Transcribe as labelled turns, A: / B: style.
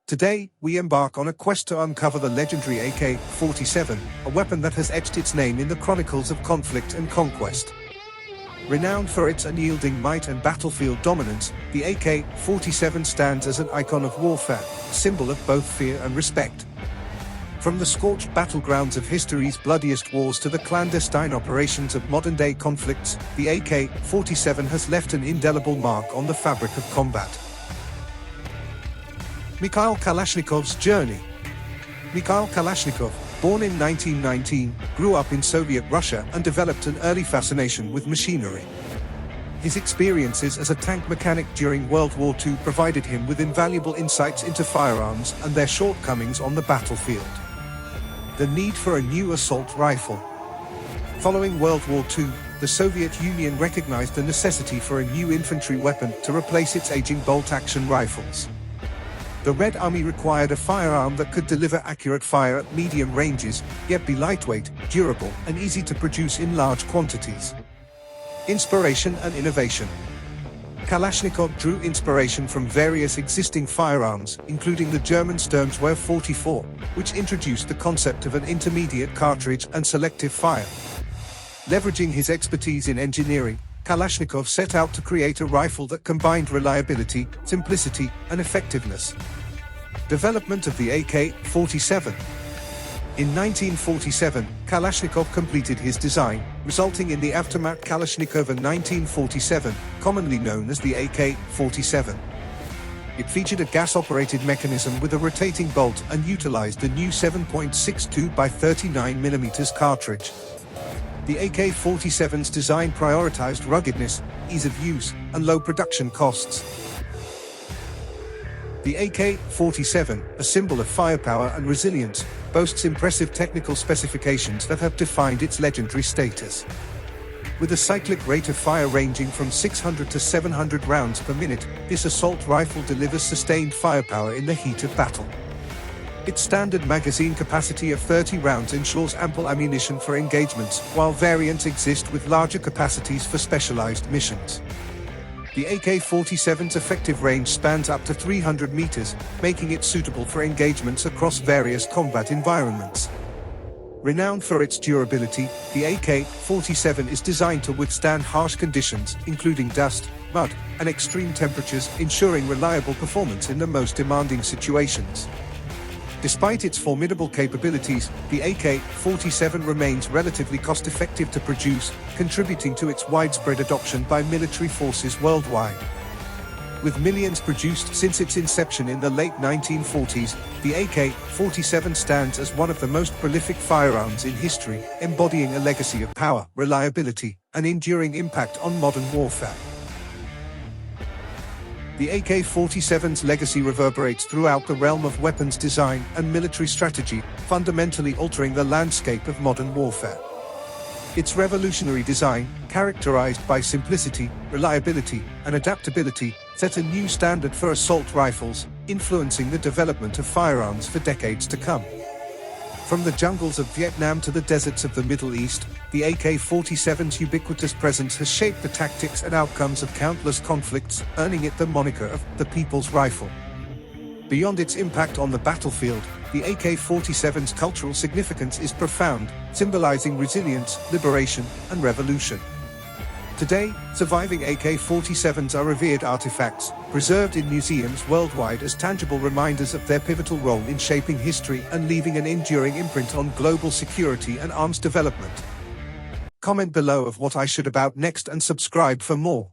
A: Today, we embark on a quest to uncover the legendary AK-47, a weapon that has etched its name in the chronicles of conflict and conquest. Renowned for its unyielding might and battlefield dominance, the AK-47 stands as an icon of warfare, a symbol of both fear and respect. From the scorched battlegrounds of history's bloodiest wars to the clandestine operations of modern-day conflicts, the AK-47 has left an indelible mark on the fabric of combat. Mikhail Kalashnikov's journey. Mikhail Kalashnikov, born in 1919, grew up in Soviet Russia and developed an early fascination with machinery. His experiences as a tank mechanic during World War II provided him with invaluable insights into firearms and their shortcomings on the battlefield. The need for a new assault rifle. Following World War II, the Soviet Union recognized the necessity for a new infantry weapon to replace its aging bolt-action rifles. The Red Army required a firearm that could deliver accurate fire at medium ranges, yet be lightweight, durable, and easy to produce in large quantities. Inspiration and innovation. Kalashnikov drew inspiration from various existing firearms, including the German Sturmgewehr 44, which introduced the concept of an intermediate cartridge and selective fire. Leveraging his expertise in engineering, Kalashnikov set out to create a rifle that combined reliability, simplicity, and effectiveness. Development of the AK-47. In 1947, Kalashnikov completed his design, resulting in the aftermarket Kalashnikov 1947, commonly known as the AK-47. It featured a gas-operated mechanism with a rotating bolt and utilized the new 7.62 by 39mm cartridge. The AK-47's design prioritized ruggedness, ease of use, and low production costs. The AK-47, a symbol of firepower and resilience, boasts impressive technical specifications that have defined its legendary status. With a cyclic rate of fire ranging from 600 to 700 rounds per minute, this assault rifle delivers sustained firepower in the heat of battle. Its standard magazine capacity of 30 rounds ensures ample ammunition for engagements, while variants exist with larger capacities for specialized missions. The AK-47's effective range spans up to 300 meters, making it suitable for engagements across various combat environments. Renowned for its durability, the AK-47 is designed to withstand harsh conditions, including dust, mud, and extreme temperatures, ensuring reliable performance in the most demanding situations. Despite its formidable capabilities, the AK-47 remains relatively cost-effective to produce, contributing to its widespread adoption by military forces worldwide. With millions produced since its inception in the late 1940s, the AK-47 stands as one of the most prolific firearms in history, embodying a legacy of power, reliability, and enduring impact on modern warfare. The AK-47's legacy reverberates throughout the realm of weapons design and military strategy, fundamentally altering the landscape of modern warfare. Its revolutionary design, characterized by simplicity, reliability, and adaptability, set a new standard for assault rifles, influencing the development of firearms for decades to come. From the jungles of Vietnam to the deserts of the Middle East, the AK-47's ubiquitous presence has shaped the tactics and outcomes of countless conflicts, earning it the moniker of the People's Rifle. Beyond its impact on the battlefield, the AK-47's cultural significance is profound, symbolizing resilience, liberation, and revolution. Today, surviving AK-47s are revered artifacts, preserved in museums worldwide as tangible reminders of their pivotal role in shaping history and leaving an enduring imprint on global security and arms development. Comment below of what I should about next and subscribe for more.